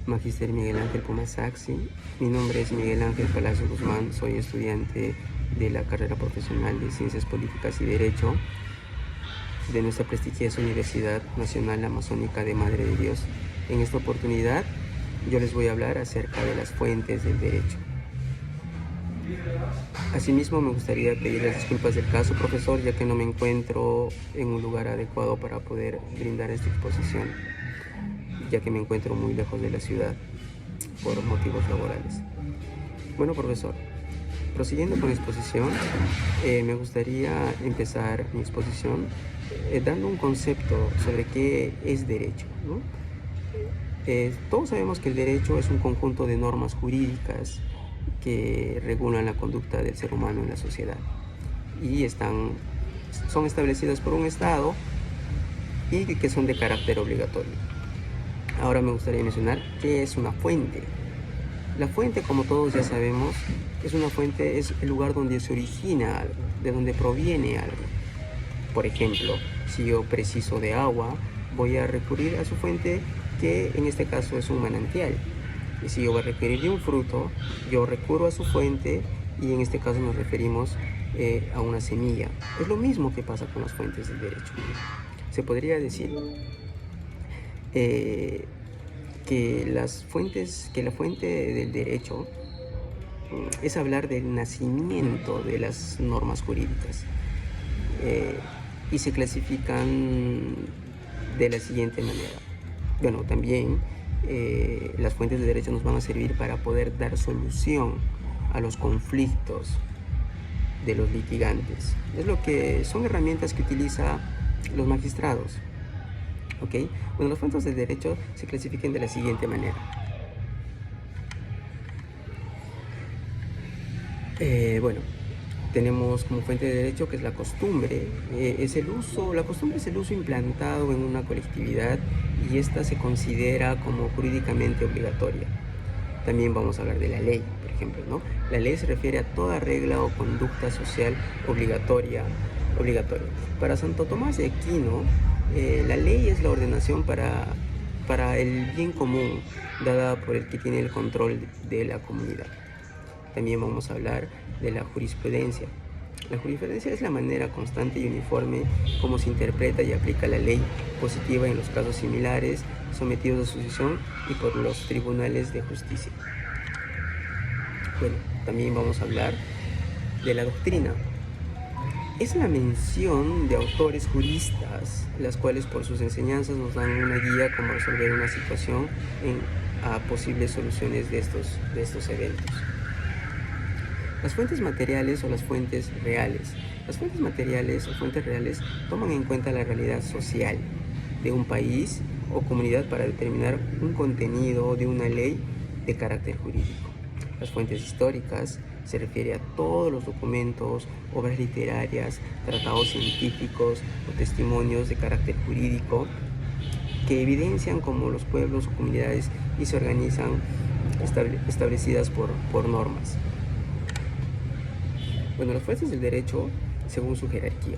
Magister Miguel Ángel Pumasaxi. Mi nombre es Miguel Ángel Palacio Guzmán, soy estudiante de la carrera profesional de Ciencias Políticas y Derecho de nuestra prestigiosa Universidad Nacional Amazónica de Madre de Dios. En esta oportunidad yo les voy a hablar acerca de las fuentes del derecho. Asimismo, me gustaría pedirles disculpas del caso, profesor, ya que no me encuentro en un lugar adecuado para poder brindar esta exposición, ya que me encuentro muy lejos de la ciudad por motivos laborales. Bueno, profesor, prosiguiendo con la exposición, me gustaría empezar mi exposición dando un concepto sobre qué es derecho, ¿no? Todos sabemos que el derecho es un conjunto de normas jurídicas que regulan la conducta del ser humano en la sociedad y son establecidas por un Estado y que son de carácter obligatorio. Ahora me gustaría mencionar qué es una fuente. La fuente, como todos ya sabemos, es el lugar donde se origina algo, de donde proviene algo. Por ejemplo, si yo preciso de agua, voy a recurrir a su fuente, que en este caso es un manantial. Y si yo voy a requerir de un fruto, yo recurro a su fuente y en este caso nos referimos a una semilla. Es lo mismo que pasa con las fuentes del derecho. Se podría decir que la fuente del derecho es hablar del nacimiento de las normas jurídicas y se clasifican de la siguiente manera. Bueno, también las fuentes de derecho nos van a servir para poder dar solución a los conflictos de los litigantes. Son herramientas que utilizan los magistrados. ¿Ok? Bueno, las fuentes del derecho se clasifican de la siguiente manera. Bueno, tenemos como fuente de derecho que es la costumbre. La costumbre es el uso implantado en una colectividad y esta se considera como jurídicamente obligatoria. También vamos a hablar de la ley, por ejemplo, ¿no? La ley se refiere a toda regla o conducta social obligatoria. Para Santo Tomás de Aquino, la ley es la ordenación para el bien común dada por el que tiene el control de la comunidad. También vamos a hablar de la jurisprudencia. La jurisprudencia es la manera constante y uniforme como se interpreta y aplica la ley positiva en los casos similares sometidos a sucesión y por los tribunales de justicia. Bueno, también vamos a hablar de la doctrina. Es la mención de autores juristas, las cuales por sus enseñanzas nos dan una guía como resolver una situación a posibles soluciones de estos eventos. Las fuentes materiales o las fuentes reales. Las fuentes materiales o fuentes reales toman en cuenta la realidad social de un país o comunidad para determinar un contenido de una ley de carácter jurídico. Las fuentes históricas se refiere a todos los documentos, obras literarias, tratados científicos o testimonios de carácter jurídico que evidencian cómo los pueblos o comunidades y se organizan establecidas por normas. Bueno, las fuentes del derecho según su jerarquía.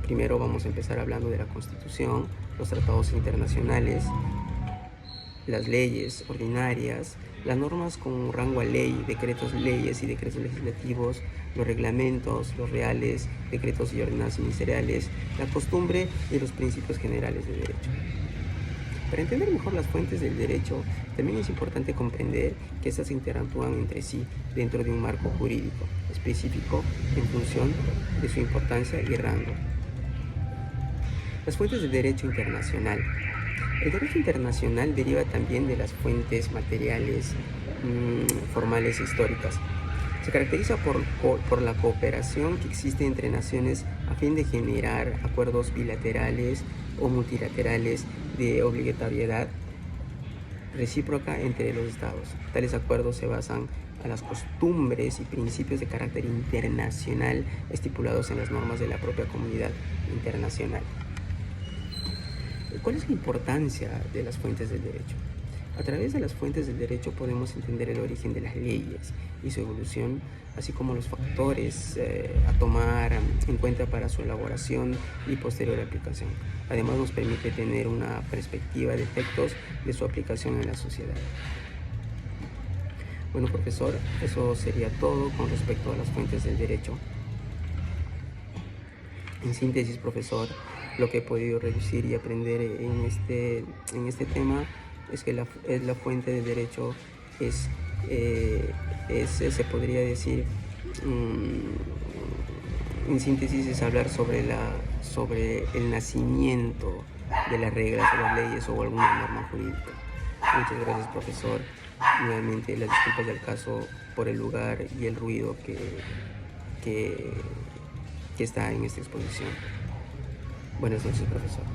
Primero vamos a empezar hablando de la Constitución, los tratados internacionales, las leyes ordinarias, las normas con rango a ley, decretos leyes y decretos legislativos, los reglamentos, los reales, decretos y ordenanzas ministeriales, la costumbre y los principios generales del derecho. Para entender mejor las fuentes del derecho, también es importante comprender que estas se interactúan entre sí dentro de un marco jurídico específico en función de su importancia y rango. Las fuentes del derecho internacional. El derecho internacional deriva también de las fuentes materiales, formales e históricas. Se caracteriza por la cooperación que existe entre naciones a fin de generar acuerdos bilaterales o multilaterales de obligatoriedad recíproca entre los estados. Tales acuerdos se basan a las costumbres y principios de carácter internacional estipulados en las normas de la propia comunidad internacional. ¿Cuál es la importancia de las fuentes del derecho? A través de las fuentes del derecho podemos entender el origen de las leyes y su evolución, así como los factores a tomar en cuenta para su elaboración y posterior aplicación. Además, nos permite tener una perspectiva de efectos de su aplicación en la sociedad. Bueno, profesor, eso sería todo con respecto a las fuentes del derecho. En síntesis, profesor, lo que he podido reducir y aprender en este tema es que la fuente del derecho se podría decir, en síntesis, es hablar sobre el nacimiento de las reglas o las leyes o alguna norma jurídica. Muchas gracias, profesor. Nuevamente, las disculpas del caso por el lugar y el ruido que está en esta exposición. Buenas noches, profesor.